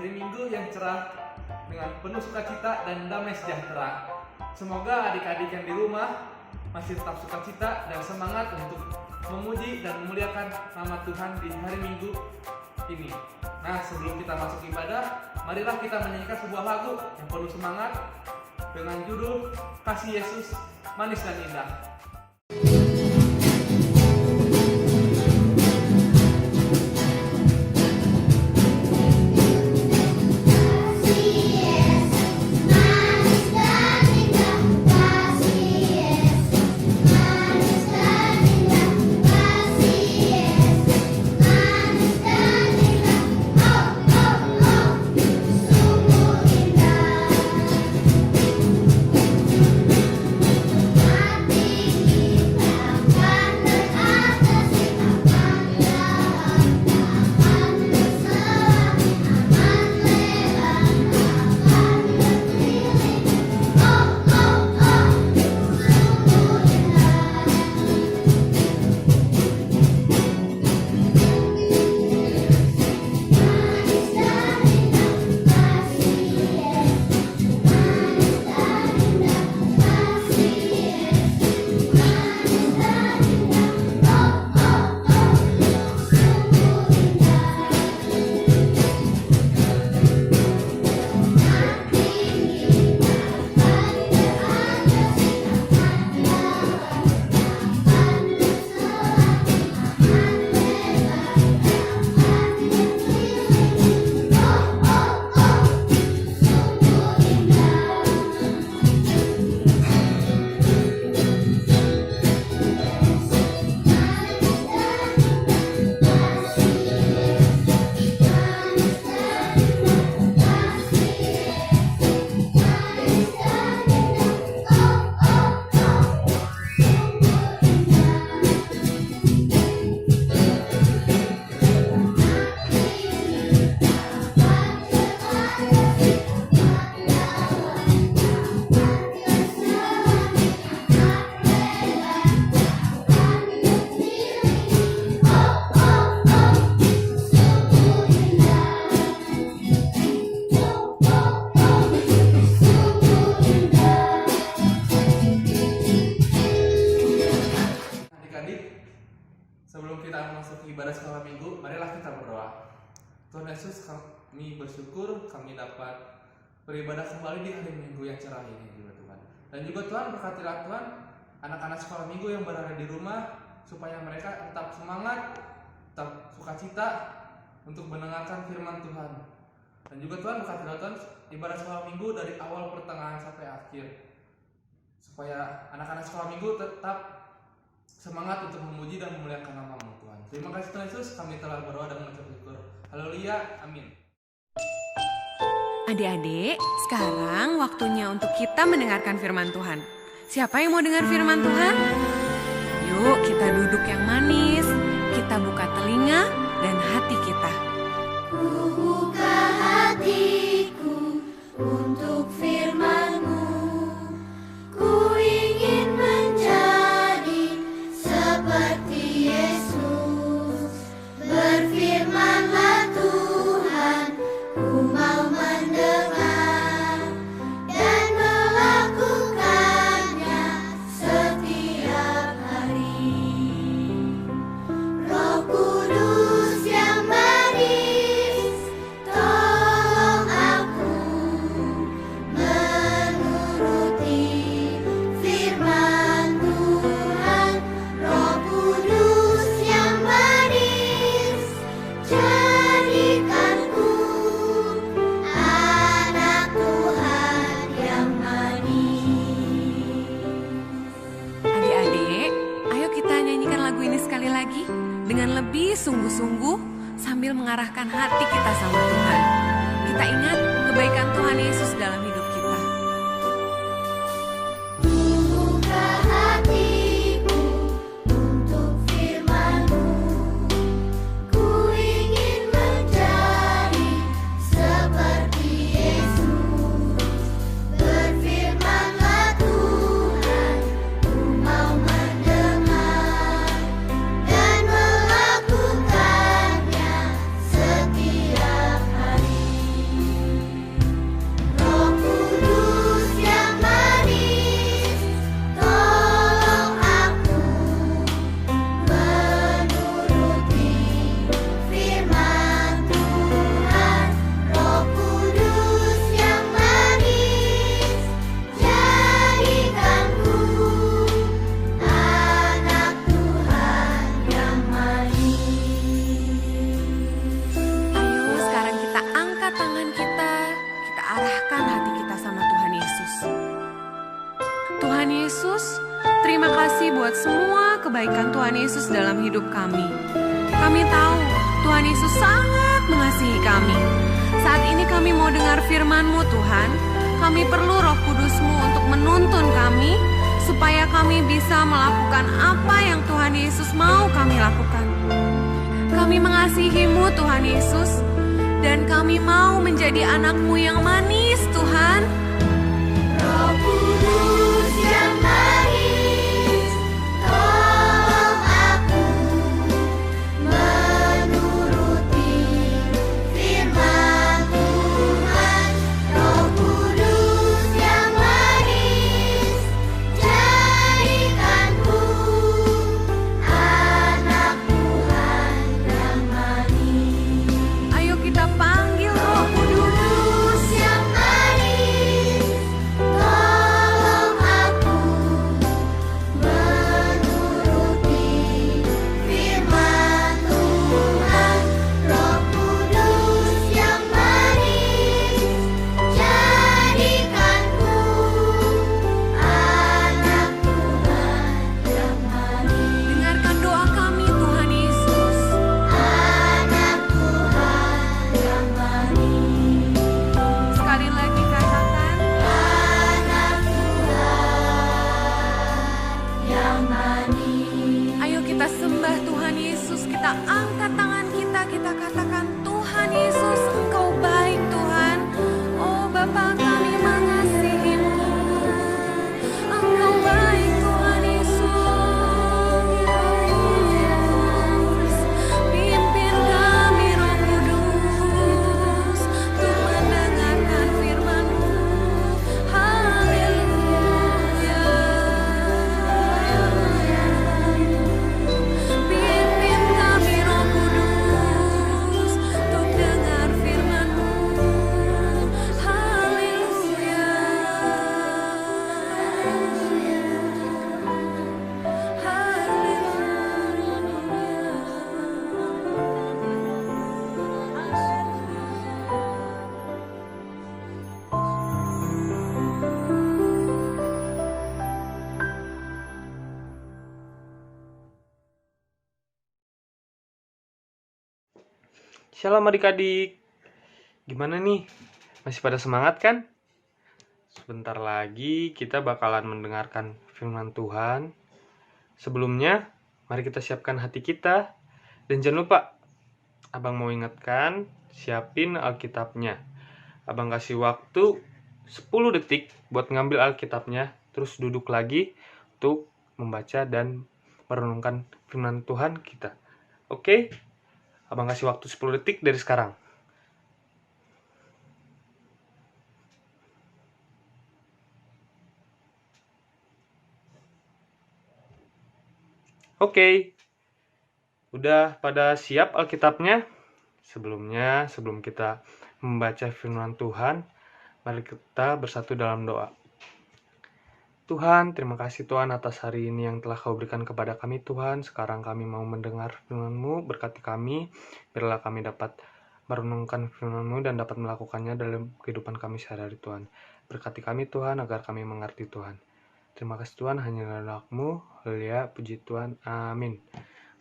hari Minggu yang cerah dengan penuh sukacita dan damai sejahtera. Semoga adik-adik yang di rumah masih tetap sukacita dan semangat untuk memuji dan memuliakan nama Tuhan di hari Minggu ini. Nah, sebelum kita masuk ibadah, marilah kita menyanyikan sebuah lagu yang penuh semangat dengan judul Kasih Yesus Manis dan Indah. Sebelum kita masuk ibadah sekolah minggu, marilah kita berdoa. Tuhan Yesus, kami bersyukur kami dapat beribadah kembali di hari Minggu yang cerah ini juga Tuhan. Dan juga Tuhan, berkatilah Tuhan anak-anak sekolah minggu yang berada di rumah, supaya mereka tetap semangat, tetap sukacita untuk mendengarkan firman Tuhan. Dan juga Tuhan, berkatilah Tuhan ibadah sekolah minggu dari awal pertengahan sampai akhir, supaya anak-anak sekolah minggu tetap semangat untuk memuji dan memuliakan nama-Mu Tuhan. Terima kasih Tuhan Yesus, kami telah berdoa dan mengucap syukur. Haleluya, amin. Adik-adik, sekarang waktunya untuk kita mendengarkan firman Tuhan. Siapa yang mau dengar firman Tuhan? Yuk kita duduk yang manis, kita buka telinga dan hati kita. Ku buka hatiku untuk firman-Mu. Ku ingin menjadi seperti Yesus. Berfirmanlah Tuhan, ku mau mendengar dan melakukannya setiap hari. Roh Kudus yang manis, tolong aku menuruti firman Tuhan. Roh Kudus yang manis, jadikanku anak Tuhan yang manis. Adik-adik, ayo kita nyanyikan lagu ini sekali lagi dengan lebih sungguh-sungguh sambil mengarahkan hati kita sama Tuhan. Kita ingat kebaikan Tuhan Yesus dalam hidup kita. Buka hatiku untuk firman-Mu. Ku ingin menjadi seperti Yesus. Berfirmanlah Tuhan, ku mau mendengar dan melakukannya setiap arahkan hati kita sama Tuhan Yesus. Tuhan Yesus, terima kasih buat semua kebaikan Tuhan Yesus dalam hidup kami. Kami tahu Tuhan Yesus sangat mengasihi kami. Saat ini kami mau dengar firman-Mu Tuhan. Kami perlu Roh Kudus-Mu untuk menuntun kami, supaya kami bisa melakukan apa yang Tuhan Yesus mau kami lakukan. Kami mengasihi-Mu Tuhan Yesus, dan kami mau menjadi anak-Mu yang manis Tuhan. Roh Kudus yang manis, tolong aku menuruti firman Tuhan. Roh Kudus yang manis, jadikanku anak Tuhan yang manis. Ayo kita panggil Roh Kudus. Kudus yang manis, tolong aku menuruti firman Tuhan. Roh Kudus yang manis, jadikanku anak Tuhan yang manis. Dengarkan doa kami Tuhan Yesus. Anak Tuhan yang manis. Sekali lagi katakan, Anak Tuhan yang manis. ayo kita sembah Tuhan Yesus. Kita angkat tangan kita katakan, Tuhan Yesus, Engkau baik Tuhan. Oh Bapa, kami mengasihi-Mu. Engkau baik Tuhan Yesus. Pimpin kami Roh Kudus untuk mendengarkan firman-Mu. Haleluya. Pimpin kami Roh Kudus untuk dengar firman-Mu. Haleluya. Shalom adik-adik. Gimana nih? Masih pada semangat kan? Sebentar lagi kita bakalan mendengarkan firman Tuhan. Sebelumnya, mari kita siapkan hati kita. Dan jangan lupa, Abang mau ingatkan, siapin Alkitabnya. Abang kasih waktu 10 detik buat ngambil Alkitabnya, terus duduk lagi untuk membaca dan merenungkan firman Tuhan kita. Oke? Abang kasih waktu 10 detik dari sekarang. Oke. Udah pada siap Alkitabnya? Sebelum kita membaca firman Tuhan, mari kita bersatu dalam doa. Tuhan, terima kasih Tuhan atas hari ini yang telah Kau berikan kepada kami Tuhan. Sekarang kami mau mendengar firman-Mu, berkati kami, biarlah kami dapat merenungkan firman-Mu dan dapat melakukannya dalam kehidupan kami sehari-hari Tuhan. Berkati kami Tuhan, agar kami mengerti Tuhan. Terima kasih Tuhan, hanya dalam-Mu, haleluya, puji Tuhan, amin.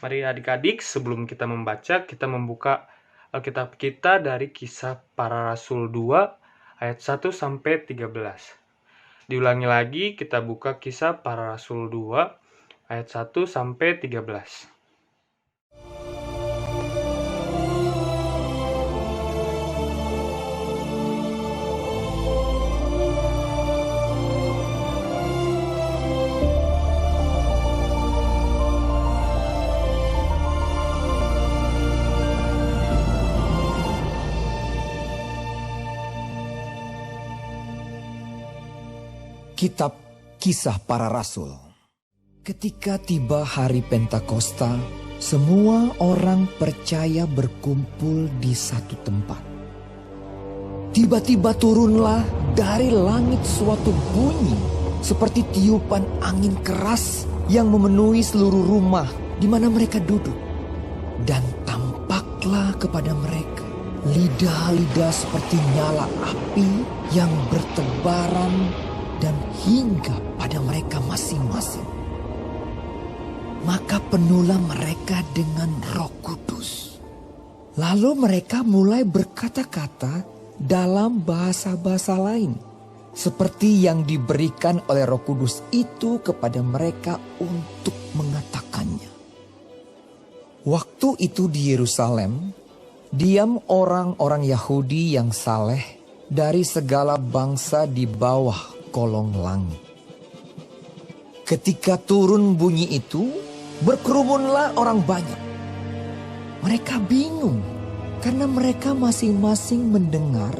Mari adik-adik, sebelum kita membaca, kita membuka Alkitab kita dari Kisah Para Rasul 2, ayat 1 sampai 13. Diulangi lagi, kita buka Kisah Para Rasul 2, ayat 1 sampai 13. Kitab Kisah Para Rasul. Ketika tiba hari Pentakosta, semua orang percaya berkumpul di satu tempat. Tiba-tiba turunlah dari langit suatu bunyi seperti tiupan angin keras yang memenuhi seluruh rumah di mana mereka duduk. Dan tampaklah kepada mereka lidah-lidah seperti nyala api yang bertebaran dan hingga pada mereka masing-masing. Maka penuhlah mereka dengan Roh Kudus. Lalu mereka mulai berkata-kata dalam bahasa-bahasa lain, seperti yang diberikan oleh Roh Kudus itu kepada mereka untuk mengatakannya. Waktu itu di Yerusalem, diam orang-orang Yahudi yang saleh dari segala bangsa di bawah kolong langit. Ketika turun bunyi itu, berkerumunlah orang banyak. Mereka bingung karena mereka masing-masing mendengar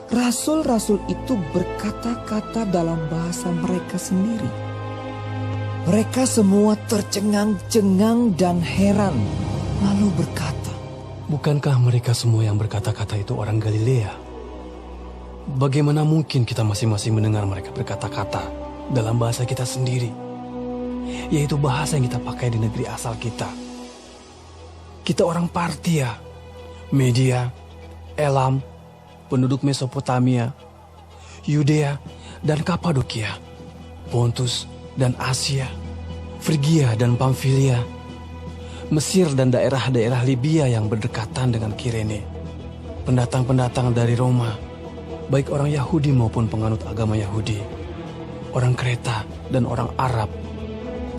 rasul-rasul itu berkata-kata dalam bahasa mereka sendiri. Mereka semua tercengang-cengang dan heran, lalu berkata, "Bukankah mereka semua yang berkata-kata itu orang Galilea? Bagaimana mungkin kita masing-masing mendengar mereka berkata-kata dalam bahasa kita sendiri, yaitu bahasa yang kita pakai di negeri asal kita? Kita orang Partia, Media, Elam, penduduk Mesopotamia, Yudea dan Kapadokia, Pontus dan Asia, Frigia dan Pamfilia, Mesir dan daerah-daerah Libya yang berdekatan dengan Kirene, pendatang-pendatang dari Roma, baik orang Yahudi maupun penganut agama Yahudi, orang Kreta dan orang Arab.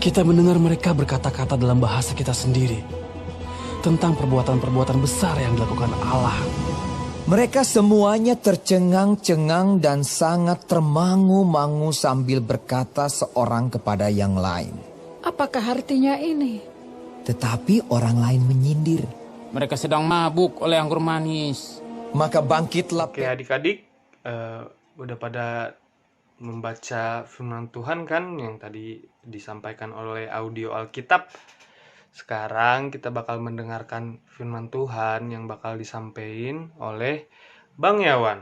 Kita mendengar mereka berkata-kata dalam bahasa kita sendiri tentang perbuatan-perbuatan besar yang dilakukan Allah." Mereka semuanya tercengang-cengang dan sangat termangu-mangu sambil berkata seorang kepada yang lain. Apakah artinya ini? Tetapi orang lain menyindir. Mereka sedang mabuk oleh anggur manis. Maka bangkitlah. Oke adik-adik, udah pada membaca firman Tuhan kan yang tadi disampaikan oleh audio Alkitab. Sekarang kita bakal mendengarkan firman Tuhan yang bakal disampaikan oleh Bang Yawan.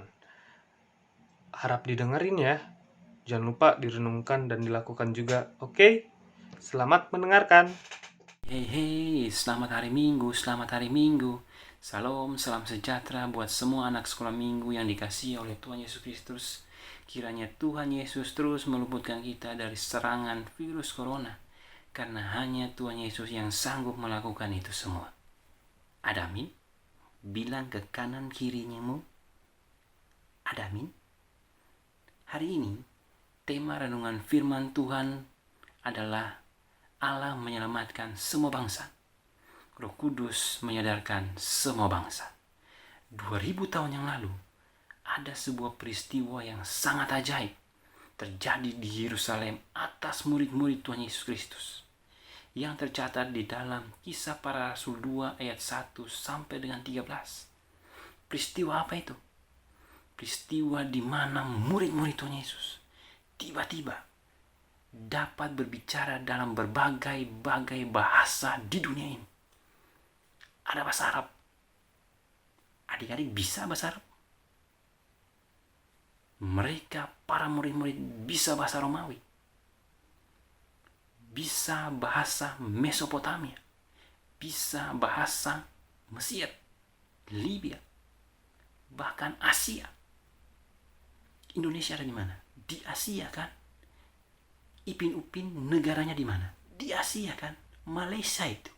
Harap didengerin ya. Jangan lupa direnungkan dan dilakukan juga. Oke? Selamat mendengarkan. Hei, selamat hari Minggu, selamat hari Minggu. Salam sejahtera buat semua anak sekolah minggu yang dikasihi oleh Tuhan Yesus Kristus. Kiranya Tuhan Yesus terus meluputkan kita dari serangan virus corona. Karena hanya Tuhan Yesus yang sanggup melakukan itu semua. Adamin, bilang ke kanan kirimu. Adamin. Hari ini, tema renungan firman Tuhan adalah Allah menyelamatkan semua bangsa. Roh Kudus menyadarkan semua bangsa. 2000 tahun yang lalu, ada sebuah peristiwa yang sangat ajaib terjadi di Yerusalem atas murid-murid Tuhan Yesus Kristus, yang tercatat di dalam Kisah Para Rasul 2 ayat 1 sampai dengan 13. Peristiwa apa itu? Peristiwa di mana murid-murid Tuhan Yesus tiba-tiba dapat berbicara dalam berbagai bahasa di dunia ini. Ada bahasa Arab. Adik-adik bisa bahasa Arab? Mereka, para murid-murid, bisa bahasa Romawi. Bisa bahasa Mesopotamia, bisa bahasa Mesir, Libya, bahkan Asia. Indonesia ada di mana? Di Asia kan? Ipin Upin negaranya di mana? Di Asia kan? Malaysia itu.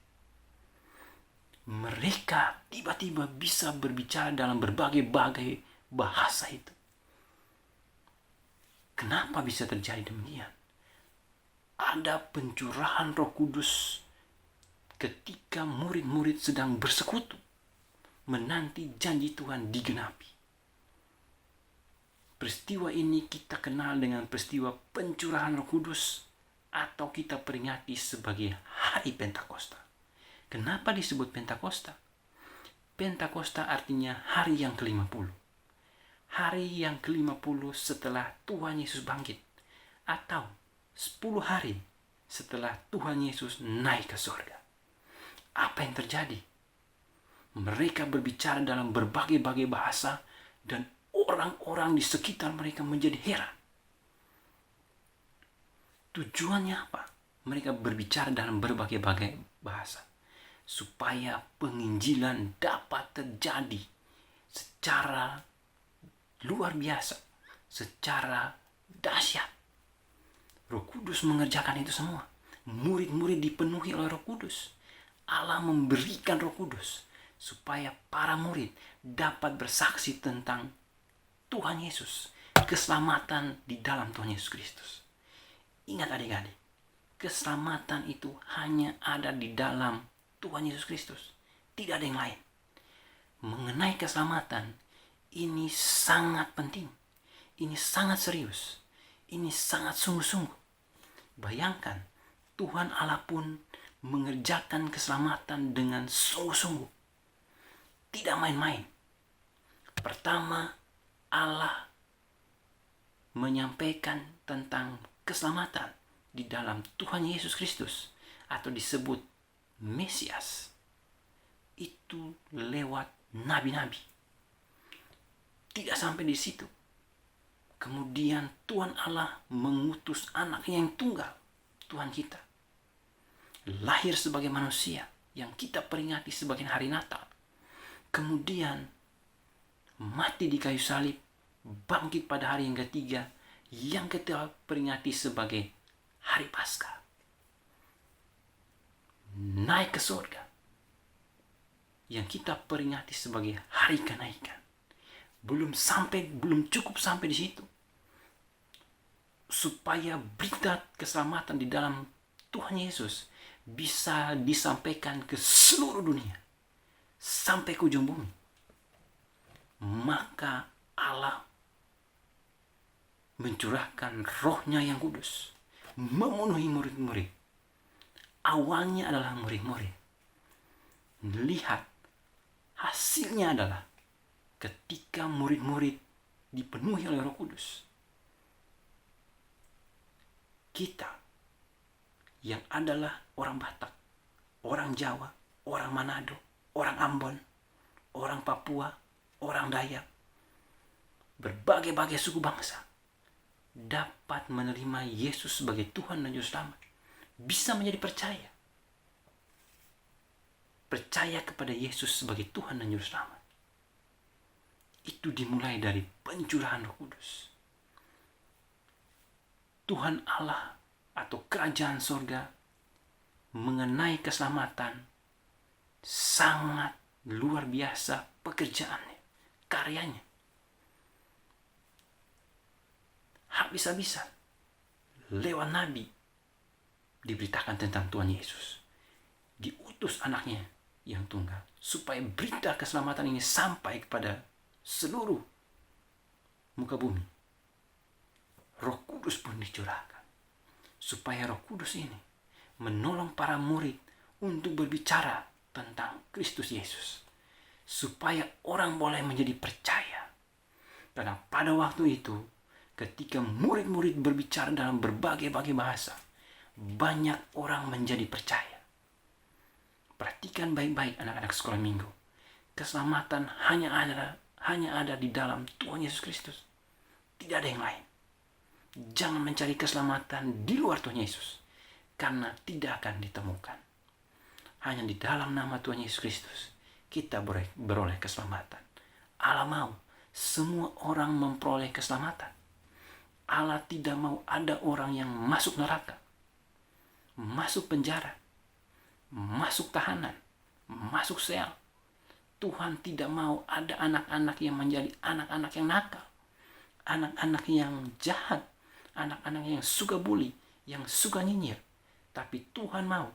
Mereka tiba-tiba bisa berbicara dalam berbagai bahasa itu. Kenapa bisa terjadi demikian? Ada pencurahan Roh Kudus ketika murid-murid sedang bersekutu menanti janji Tuhan digenapi. Peristiwa ini kita kenal dengan peristiwa pencurahan Roh Kudus atau kita peringati sebagai Hari Pentakosta. Kenapa disebut Pentakosta? Pentakosta artinya hari yang ke-50. Hari yang ke-50 setelah Tuhan Yesus bangkit, atau 10 hari setelah Tuhan Yesus naik ke surga. Apa yang terjadi? Mereka berbicara dalam berbagai bahasa dan orang-orang di sekitar mereka menjadi heran. Tujuannya apa? Mereka berbicara dalam berbagai bahasa supaya penginjilan dapat terjadi secara luar biasa, secara dahsyat. Roh Kudus mengerjakan itu semua. Murid-murid dipenuhi oleh Roh Kudus. Allah memberikan Roh Kudus supaya para murid dapat bersaksi tentang Tuhan Yesus, keselamatan di dalam Tuhan Yesus Kristus. Ingat adik-adik, keselamatan itu hanya ada di dalam Tuhan Yesus Kristus. Tidak ada yang lain. Mengenai keselamatan, ini sangat penting. Ini sangat serius. Ini sangat sungguh-sungguh. Bayangkan, Tuhan Allah pun mengerjakan keselamatan dengan sungguh-sungguh. Tidak main-main. Pertama, Allah menyampaikan tentang keselamatan di dalam Tuhan Yesus Kristus, atau disebut Mesias, itu lewat nabi-nabi. Tidak sampai di situ. Kemudian Tuhan Allah mengutus anaknya yang tunggal, Tuhan kita. Lahir sebagai manusia yang kita peringati sebagai hari Natal. Kemudian mati di kayu salib, bangkit pada hari yang ketiga, yang kita peringati sebagai hari Paskah. Naik ke surga, yang kita peringati sebagai hari kenaikan. Belum cukup sampai di situ. Supaya berita keselamatan di dalam Tuhan Yesus bisa disampaikan ke seluruh dunia, sampai ke ujung bumi. Maka Allah mencurahkan Roh-Nya yang kudus, memenuhi murid-murid. Awalnya adalah murid-murid. Lihat, hasilnya adalah ketika murid-murid dipenuhi oleh Roh Kudus, kita yang adalah orang Batak, orang Jawa, orang Manado, orang Ambon, orang Papua, orang Dayak, berbagai-bagai suku bangsa dapat menerima Yesus sebagai Tuhan dan Juru Selamat, bisa menjadi percaya kepada Yesus sebagai Tuhan dan Juru Selamat. Itu dimulai dari pencurahan Roh Kudus. Tuhan Allah atau kerajaan sorga mengenai keselamatan sangat luar biasa pekerjaannya, karyanya. Habis-habisan lewat nabi diberitakan tentang Tuhan Yesus. Diutus anaknya yang tunggal supaya berita keselamatan ini sampai kepada seluruh muka bumi. Roh Kudus pun dicurahkan supaya Roh Kudus ini menolong para murid untuk berbicara tentang Kristus Yesus, supaya orang boleh menjadi percaya. Karena pada waktu itu, ketika murid-murid berbicara dalam berbagai-bagai bahasa, banyak orang menjadi percaya. Perhatikan baik-baik anak-anak sekolah minggu. Keselamatan hanya ada di dalam Tuhan Yesus Kristus. Tidak ada yang lain. Jangan mencari keselamatan di luar Tuhan Yesus, karena tidak akan ditemukan. Hanya di dalam nama Tuhan Yesus Kristus kita beroleh keselamatan. Allah mau semua orang memperoleh keselamatan. Allah tidak mau ada orang yang masuk neraka, masuk penjara, masuk tahanan, masuk sel. Tuhan tidak mau ada anak-anak yang menjadi anak-anak yang nakal, anak-anak yang jahat, anak-anak yang suka bully, yang suka nyinyir. Tapi Tuhan mau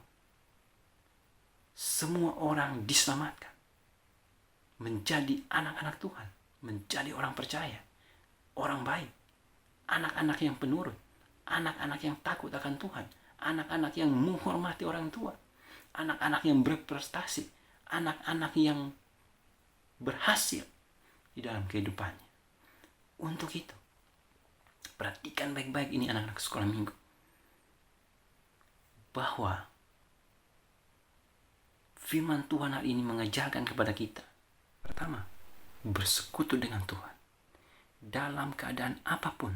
semua orang diselamatkan, menjadi anak-anak Tuhan, menjadi orang percaya, orang baik, anak-anak yang penurut, anak-anak yang takut akan Tuhan, anak-anak yang menghormati orang tua, anak-anak yang berprestasi, anak-anak yang berhasil di dalam kehidupannya. Untuk itu, perhatikan baik-baik ini anak-anak sekolah minggu, bahwa firman Tuhan hari ini mengajarkan kepada kita, pertama, bersekutu dengan Tuhan. Dalam keadaan apapun,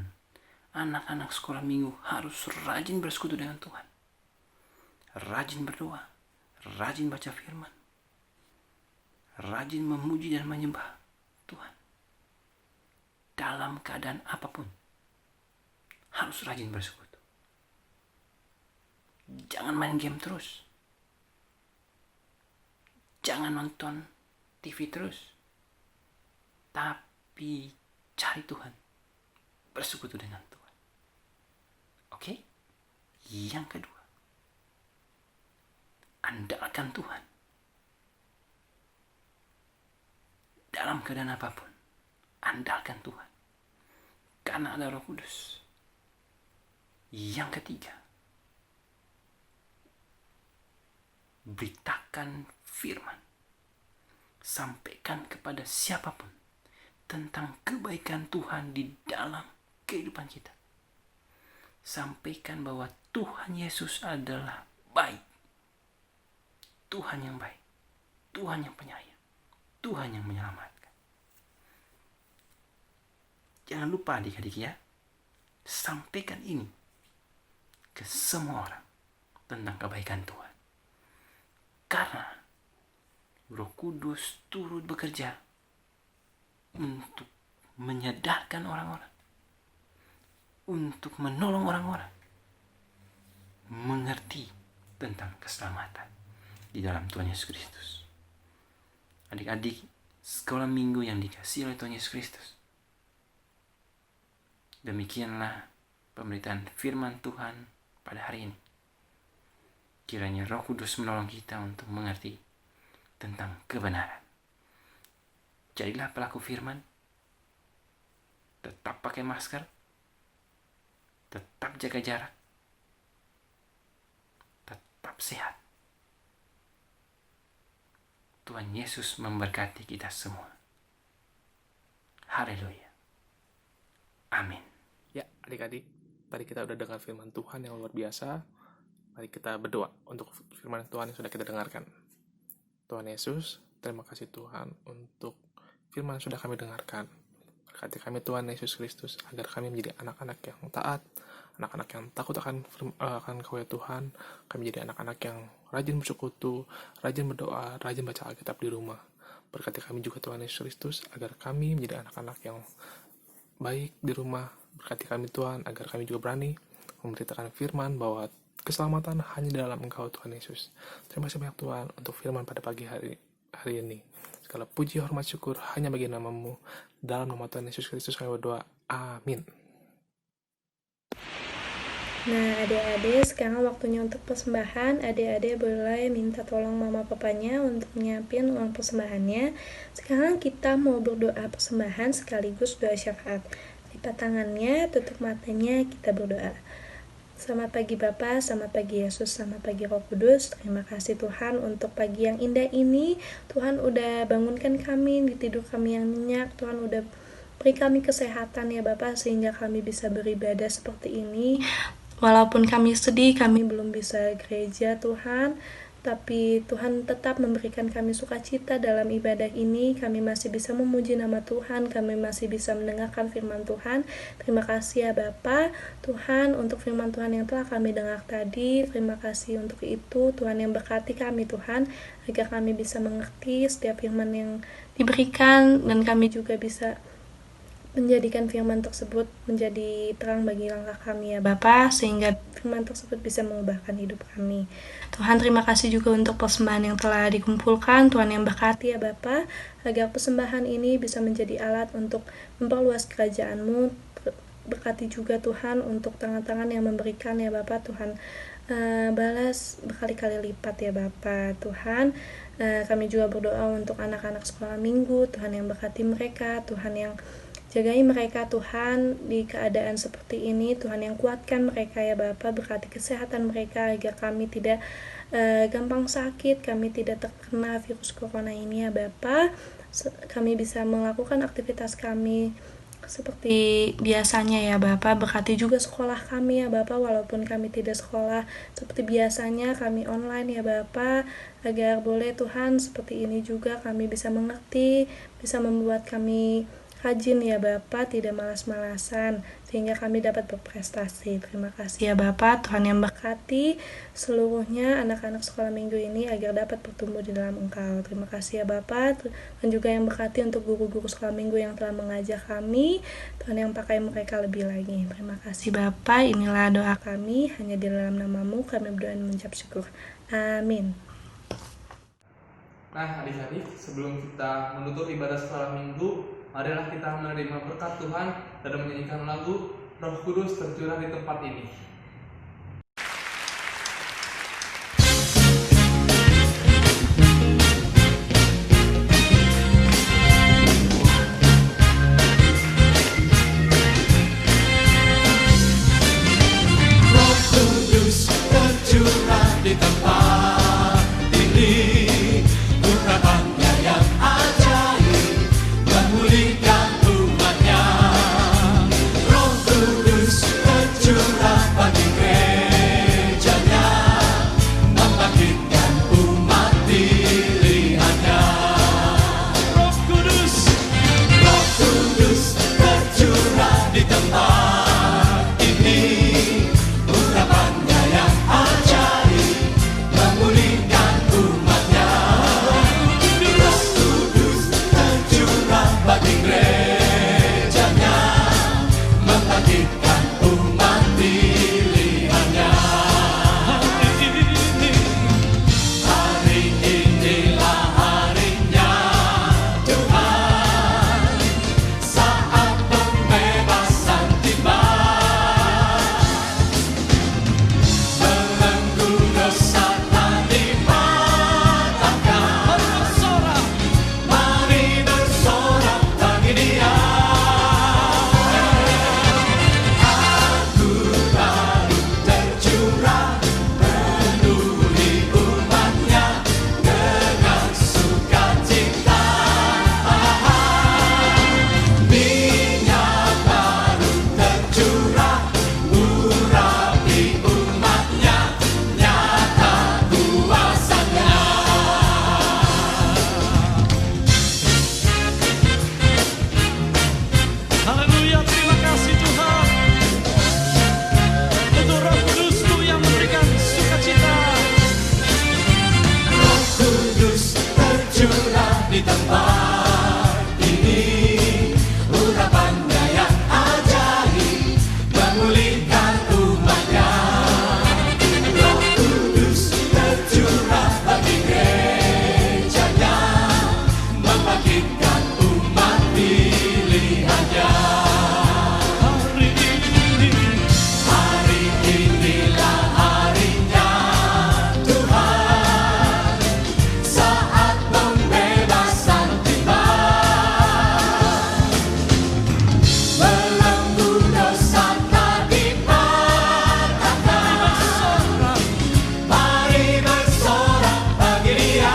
anak-anak sekolah minggu harus rajin bersekutu dengan Tuhan. Rajin berdoa, rajin baca firman, rajin memuji dan menyembah Tuhan. Dalam keadaan apapun, harus rajin bersekutu. Jangan main game terus. Jangan nonton TV terus. Tapi cari Tuhan. Bersekutu dengan Tuhan. Oke? Yang kedua, andalkan Tuhan. Dalam keadaan apapun, andalkan Tuhan. Karena ada Roh Kudus. Yang ketiga, beritakan firman. Sampaikan kepada siapapun tentang kebaikan Tuhan di dalam kehidupan kita. Sampaikan bahwa Tuhan Yesus adalah baik. Tuhan yang baik. Tuhan yang penyayang. Tuhan yang menyelamatkan. Jangan lupa adik-adik ya. Sampaikan ini ke semua orang tentang kebaikan Tuhan. Karena Roh Kudus turut bekerja untuk menyadarkan orang-orang, untuk menolong orang-orang mengerti tentang keselamatan di dalam Tuhan Yesus Kristus. Adik-adik sekolah minggu yang dikasihi oleh Tuhan Yesus Kristus, demikianlah pemberitaan firman Tuhan pada hari ini. Kiranya Roh Kudus menolong kita untuk mengerti tentang kebenaran. Jadilah pelaku firman. Tetap pakai masker. Tetap jaga jarak. Tetap sehat. Tuhan Yesus memberkati kita semua. Haleluya. Amin. Ya, adik-adik, tadi kita udah dengar firman Tuhan yang luar biasa. Mari kita berdoa untuk firman Tuhan yang sudah kita dengarkan. Tuhan Yesus, terima kasih Tuhan untuk firman yang sudah kami dengarkan. Berkati kami Tuhan Yesus Kristus agar kami menjadi anak-anak yang taat, anak-anak yang takut akan Kau ya Tuhan. Kami menjadi anak-anak yang rajin bersekutu, rajin berdoa, rajin baca Alkitab di rumah. Berkati kami juga Tuhan Yesus Kristus agar kami menjadi anak-anak yang baik di rumah. Berkati kami Tuhan agar kami juga berani memberitakan firman bahwa keselamatan hanya dalam Engkau Tuhan Yesus. Terima kasih banyak Tuhan untuk firman pada pagi hari ini. Segala puji, hormat, syukur hanya bagi nama-Mu. Dalam nama Tuhan Yesus Kristus kami berdoa. Amin. Nah, adik-adik, sekarang waktunya untuk persembahan. Adik-adik boleh minta tolong mama papanya untuk nyiapin uang persembahannya. Sekarang kita mau berdoa persembahan sekaligus doa syafaat. Lipat tangannya, tutup matanya, kita berdoa. Selamat pagi Bapa, selamat pagi Yesus, selamat pagi Roh Kudus. Terima kasih Tuhan untuk pagi yang indah ini. Tuhan udah bangunkan kami di tidur kami yang nyenyak. Tuhan udah beri kami kesehatan ya Bapa, sehingga kami bisa beribadah seperti ini. Walaupun kami sedih, kami belum bisa gereja Tuhan, tapi Tuhan tetap memberikan kami sukacita dalam ibadah ini. Kami masih bisa memuji nama Tuhan, kami masih bisa mendengarkan firman Tuhan. Terima kasih ya Bapa Tuhan untuk firman Tuhan yang telah kami dengar tadi. Terima kasih untuk itu Tuhan yang berkati kami Tuhan, agar kami bisa mengerti setiap firman yang diberikan, dan kami juga bisa menjadikan firman tersebut menjadi terang bagi langkah kami ya Bapa, sehingga firman tersebut bisa mengubahkan hidup kami. Tuhan, terima kasih juga untuk persembahan yang telah dikumpulkan. Tuhan yang berkati ya Bapa, agar persembahan ini bisa menjadi alat untuk memperluas kerajaan-Mu. Berkati juga Tuhan untuk tangan-tangan yang memberikan ya Bapa. Tuhan balas berkali-kali lipat ya Bapa. Tuhan, kami juga berdoa untuk anak-anak sekolah minggu. Tuhan yang berkati mereka, Tuhan yang jagai mereka Tuhan di keadaan seperti ini. Tuhan yang kuatkan mereka ya Bapa, berkati kesehatan mereka agar kami tidak gampang sakit, kami tidak terkena virus corona ini ya Bapa. Kami bisa melakukan aktivitas kami seperti biasanya ya Bapa. Berkati juga sekolah kami ya Bapa, walaupun kami tidak sekolah seperti biasanya, kami online ya Bapa, agar boleh Tuhan seperti ini juga kami bisa mengerti, bisa membuat kami rajin ya Bapak, tidak malas-malasan, sehingga kami dapat berprestasi. Terima kasih ya Bapak, Tuhan yang berkati seluruhnya anak-anak sekolah minggu ini agar dapat bertumbuh di dalam Engkau. Terima kasih ya Bapak, Tuhan juga yang berkati untuk guru-guru sekolah minggu yang telah mengajar kami, Tuhan yang pakai mereka lebih lagi. Terima kasih Bapak, inilah doa kami, hanya di dalam nama-Mu kami berdoa dan mengucap syukur. Amin. Nah, adik-adik, sebelum kita menutup ibadah sekolah minggu, marilah kita menerima berkat Tuhan dan menyanyikan lagu Roh Kudus tercurah di tempat ini. Roh Kudus tercurah di tempat ini, urapannya yang ajaib memulihkan umatnya. Roh Kudus tercurah bagi gerejanya, membangkitkan umat pilihannya. Roh Kudus tercurah di tempat ini, urapannya yang ajaib memulihkan umatnya. Roh Kudus tercurah bagi gerejanya, membangkitkan umat pilihannya. Hari inilah harinya Tuhan, saat pembebasan tiba. Belenggu dosa telah dipatahkan. Mari bersorak bagi Dia. Anugerah tercurah penuhi umatnya dengan sukacita. Minyak baru tercurah urapi umatnya, nyata kuasanya. Haleluya, terima kasih Tuhan untuk Roh Kudus-Mu yang memberikan sukacita. Roh Kudus tercurah di tempat ini, urapannya yang ajaib memulihkan umatnya. Roh Kudus tercurah bagi gerejanya, membangkitkan umat pilihannya. Hari inilah harinya Tuhan, saat pembebasan tiba. Belenggu dosa telah dipatahkan. Mari bersorak bagi Dia.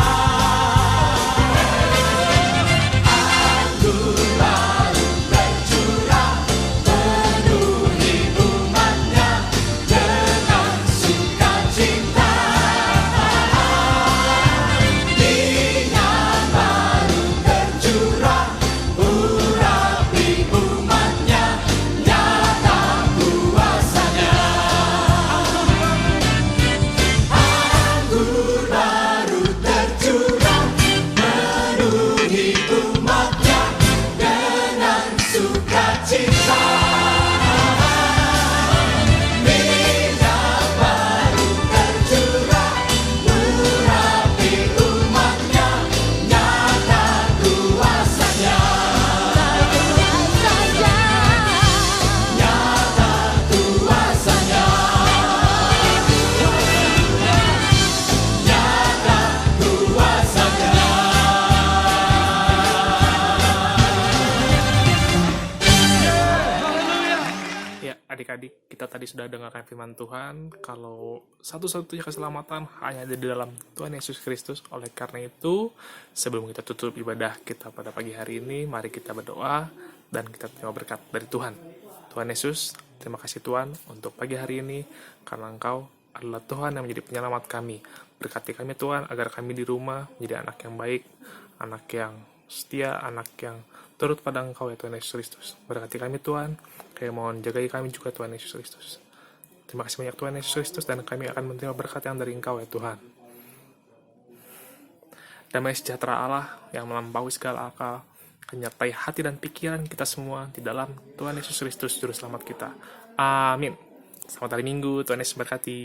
Anggur baru tercurah penuhi umatnya dengan sukacita. Minyak baru tercurah urapi umatnya, nyata kuasanya. Anggur baru tercurah penuhi umatnya dengan sukacita. Minyak baru tercurah urapi umatnya, nyata kuasanya. Nyata kuasanya. Nyata kuasanya. Ya, adik-adik, kita tadi sudah dengarkan firman Tuhan kalau satu-satunya keselamatan hanya ada di dalam Tuhan Yesus Kristus. Oleh karena itu, sebelum kita tutup ibadah kita pada pagi hari ini, mari kita berdoa dan kita terima berkat dari Tuhan. Tuhan Yesus, terima kasih Tuhan untuk pagi hari ini, karena Engkau adalah Tuhan yang menjadi penyelamat kami. Berkati kami Tuhan, agar kami di rumah menjadi anak yang baik, anak yang setia, anak yang turut pada Engkau ya Tuhan Yesus Kristus. Berkati kami Tuhan, kami mohon jagai kami juga Tuhan Yesus Kristus. Terima kasih banyak Tuhan Yesus Kristus, dan kami akan menerima berkat yang dari Engkau ya Tuhan. Damai sejahtera Allah yang melampaui segala akal, menyertai hati dan pikiran kita semua di dalam Tuhan Yesus Kristus Juru Selamat kita. Amin. Selamat hari Minggu, Tuhan Yesus berkati.